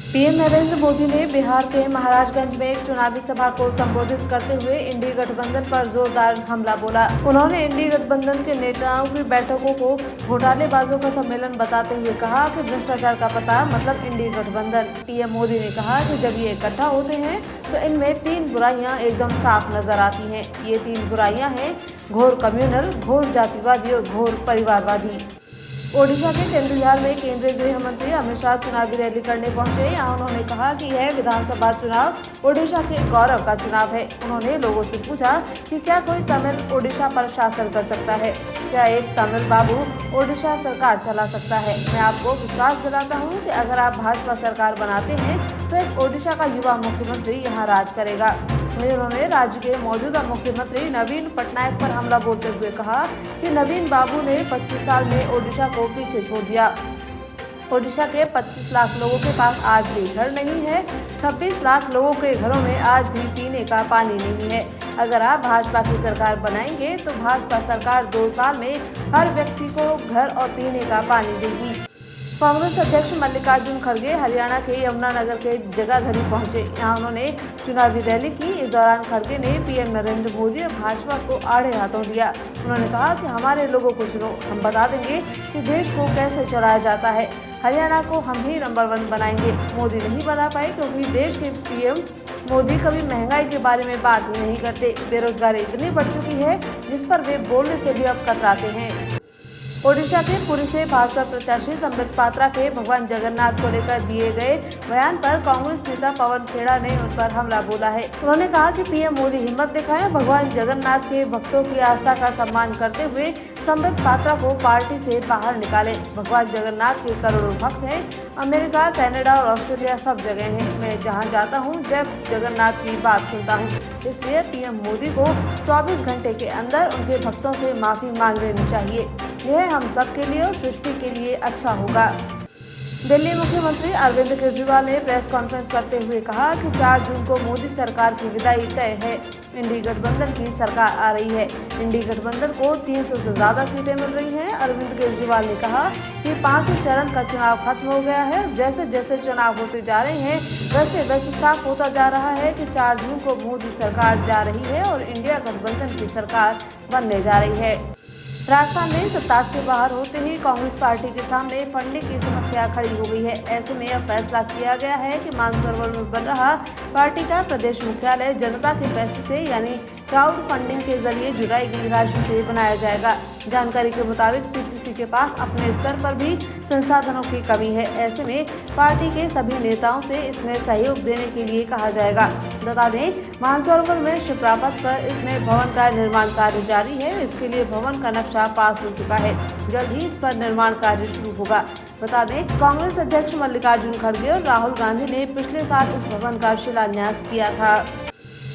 PM Narendra Modi ने बिहार के महाराजगंज में एक चुनावी सभा को संबोधित करते हुए इंडी गठबंधन पर जोरदार हमला बोला। उन्होंने इंडी गठबंधन के नेताओं की बैठकों को घोटालेबाजों का सम्मेलन बताते हुए कहा कि भ्रष्टाचार का पता मतलब इंडी गठबंधन। पीएम मोदी ने कहा कि जब ये इकट्ठा होते हैं तो इनमें 3 बुराइयां एकदम साफ नजर आती हैं। ये 3 बुराइयां हैं घोर कम्युनल, घोर जातिवादी और घोर परिवारवादी। ओडिशा के केंद्रबिहार में केंद्रीय गृह मंत्री अमित शाह चुनावी रैली करने पहुंचे। यहाँ उन्होंने कहा कि यह विधानसभा चुनाव ओडिशा के गौरव का चुनाव है। उन्होंने लोगों से पूछा कि क्या कोई तमिल ओडिशा पर शासन कर सकता है, क्या एक तमिल बाबू ओडिशा सरकार चला सकता है। मैं आपको विश्वास दिलाता हूँ कि अगर आप भाजपा सरकार बनाते हैं तो एक ओडिशा का युवा मुख्यमंत्री यहाँ राज करेगा। उन्होंने राज्य के मौजूदा मुख्यमंत्री नवीन पटनायक पर हमला बोलते हुए कहा कि नवीन बाबू ने 25 साल में ओडिशा को पीछे छोड़ दिया। ओडिशा के 25 लाख लोगों के पास आज भी घर नहीं है। 26 लाख लोगों के घरों में आज भी पीने का पानी नहीं है। अगर आप भाजपा की सरकार बनाएंगे तो भाजपा सरकार 2 साल में हर व्यक्ति को घर और पीने का पानी देगी। कांग्रेस अध्यक्ष मल्लिकार्जुन खड़गे हरियाणा के यमुनानगर के जगाधरी पहुंचे। यहां उन्होंने चुनावी रैली की। इस दौरान खड़गे ने पीएम नरेंद्र मोदी और भाजपा को आड़े हाथों लिया। उन्होंने कहा कि हमारे लोगों को सुनो, हम बता देंगे कि देश को कैसे चलाया जाता है। हरियाणा को हम ही नंबर 1 बनाएंगे। मोदी नहीं बना पाए क्योंकि देश के पीएम मोदी कभी महंगाई के बारे में बात ही नहीं करते। बेरोजगारी इतनी बढ़ चुकी है जिस पर वे बोलने से भी अब कतराते हैं। ओडिशा के पुरी से भाजपा प्रत्याशी संबित पात्रा के भगवान जगन्नाथ को लेकर दिए गए बयान पर कांग्रेस नेता पवन खेड़ा ने उन पर हमला बोला है। उन्होंने कहा कि पीएम मोदी हिम्मत दिखाएं, भगवान जगन्नाथ के भक्तों की आस्था का सम्मान करते हुए संबित पात्रा को पार्टी से बाहर निकालें। भगवान जगन्नाथ के करोड़ों भक्त हैं। अमेरिका, कनाडा और ऑस्ट्रेलिया सब जगह हैं। मैं जहां जाता हूं जब जगन्नाथ की बात सुनता हूं। इसलिए पीएम मोदी को 24 घंटे के अंदर उनके भक्तों से माफी मांग लेनी चाहिए। यह हम सब के लिए और सृष्टि के लिए अच्छा होगा। दिल्ली मुख्यमंत्री अरविंद केजरीवाल ने प्रेस कॉन्फ्रेंस करते हुए कहा कि 4 जून को मोदी सरकार की विदाई तय है। इंडी गठबंधन की सरकार आ रही है। इंडी गठबंधन को 300 से ज्यादा सीटें मिल रही हैं। अरविंद केजरीवाल ने कहा कि 5वें चरण का चुनाव खत्म हो गया है। जैसे जैसे चुनाव होते जा रहे हैं वैसे वैसे साफ होता जा रहा है कि 4 जून को मोदी सरकार जा रही है और इंडिया गठबंधन की सरकार बनने जा रही है। राजस्थान में सत्ता से बाहर होते ही कांग्रेस पार्टी के सामने फंडिंग की समस्या खड़ी हो गई है। ऐसे में अब फैसला किया गया है कि मानसरोवर में बन रहा पार्टी का प्रदेश मुख्यालय जनता के पैसे से यानी क्राउड फंडिंग के जरिए जुटाई गई राशि से बनाया जाएगा। जानकारी के मुताबिक पीसीसी के पास अपने स्तर पर भी संसाधनों की कमी है। ऐसे में पार्टी के सभी नेताओं से इसमें सहयोग देने के लिए कहा जाएगा। बता दें, मानसरोवर में शिप्रा पथ पर इसमें भवन का निर्माण कार्य जारी है। इसके लिए भवन का नक्शा पास हो चुका है। जल्द ही इस पर निर्माण कार्य शुरू होगा। बता दें, कांग्रेस अध्यक्ष मल्लिकार्जुन खड़गे और राहुल गांधी ने पिछले साल इस भवन का शिलान्यास किया था।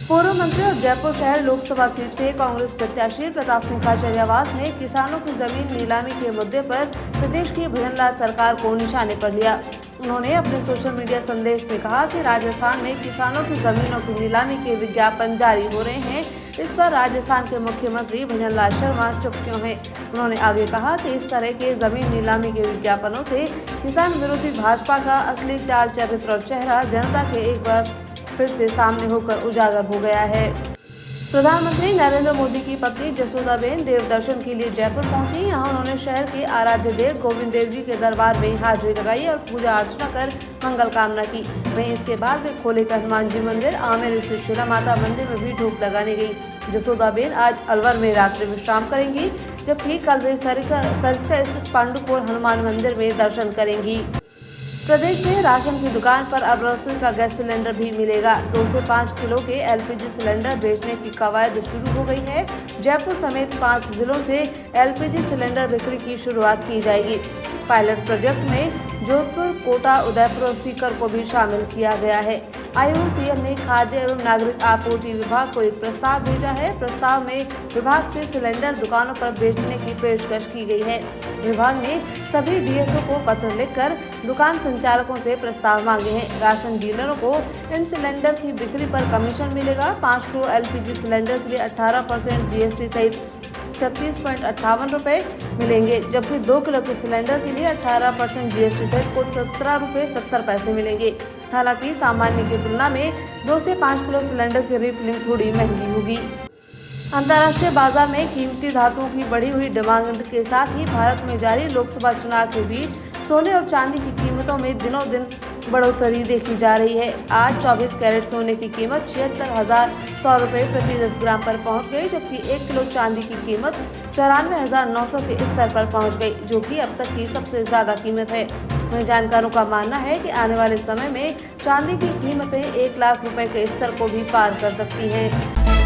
पूर्व मंत्री और जयपुर शहर लोकसभा सीट से कांग्रेस प्रत्याशी प्रताप सिंह खाचरियावास ने किसानों की जमीन नीलामी के मुद्दे पर प्रदेश की भजनलाल सरकार को निशाने पर लिया। उन्होंने अपने सोशल मीडिया संदेश में कहा कि राजस्थान में किसानों की जमीनों की नीलामी के विज्ञापन जारी हो रहे हैं। इस पर राजस्थान के मुख्यमंत्री भजनलाल शर्मा चुप क्यों हैं? उन्होंने आगे कहा कि इस तरह के जमीन नीलामी के विज्ञापनों से किसान विरोधी भाजपा का असली चाल चरित्र और चेहरा जनता के एक बार फिर से सामने होकर उजागर हो गया है। प्रधानमंत्री नरेंद्र मोदी की पत्नी जसोदाबेन देव दर्शन के लिए जयपुर पहुंची। यहां उन्होंने शहर के आराध्य देव गोविंद देव जी के दरबार में हाजिरी लगाई और पूजा अर्चना कर मंगल कामना की। वहीं इसके बाद वे खोले का हनुमान जी मंदिर, आमेर स्थित शिला माता मंदिर में भी धूप लगाने गई। जसोदाबेन आज अलवर में रात्रि विश्राम करेंगी, जबकि कल वे सरिस्का स्थित पांडुपुर हनुमान मंदिर में दर्शन करेंगी। प्रदेश में राशन की दुकान पर अब रसोई का गैस सिलेंडर भी मिलेगा। 2 से 5 किलो के एलपीजी सिलेंडर बेचने की कवायद शुरू हो गई है। जयपुर समेत 5 जिलों से एलपीजी सिलेंडर बिक्री की शुरुआत की जाएगी। पायलट प्रोजेक्ट में जोधपुर, कोटा, उदयपुर और सीकर को भी शामिल किया गया है। आईओसीएल ने खाद्य एवं नागरिक आपूर्ति विभाग को एक प्रस्ताव भेजा है। प्रस्ताव में विभाग से सिलेंडर दुकानों पर बेचने की पेशकश की गई है। विभाग ने सभी डीएसओ को पत्र लिखकर दुकान संचालकों से प्रस्ताव मांगे हैं। राशन डीलरों को इन सिलेंडर की बिक्री पर कमीशन मिलेगा। 5 किलो एलपीजी सिलेंडर के लिए 18% जीएसटी सहित 36.58 रुपये मिलेंगे, जबकि 2 किलो के सिलेंडर के लिए 18% जीएसटी सहित कुल 17 रुपये 70 पैसे मिलेंगे। हालांकि सामान्य की तुलना में 2 से 5 किलो सिलेंडर की रिफिलिंग थोड़ी महंगी होगी। अंतर्राष्ट्रीय बाजार में कीमती धातुओं की बढ़ी हुई डिमांड के साथ ही भारत में जारी लोकसभा चुनाव के बीच सोने और चांदी की कीमतों में दिनों दिन बढ़ोतरी देखी जा रही है। आज 24 कैरेट सोने की कीमत 76,100 रुपये प्रति 10 ग्राम पर पहुंच गई, जबकि 1 किलो चांदी की कीमत 94,900 के स्तर पर पहुंच गई, जो कि अब तक की सबसे ज्यादा कीमत है। वहीं जानकारों का मानना है कि आने वाले समय में चांदी की कीमतें 1 लाख रुपए के स्तर को भी पार कर सकती हैं।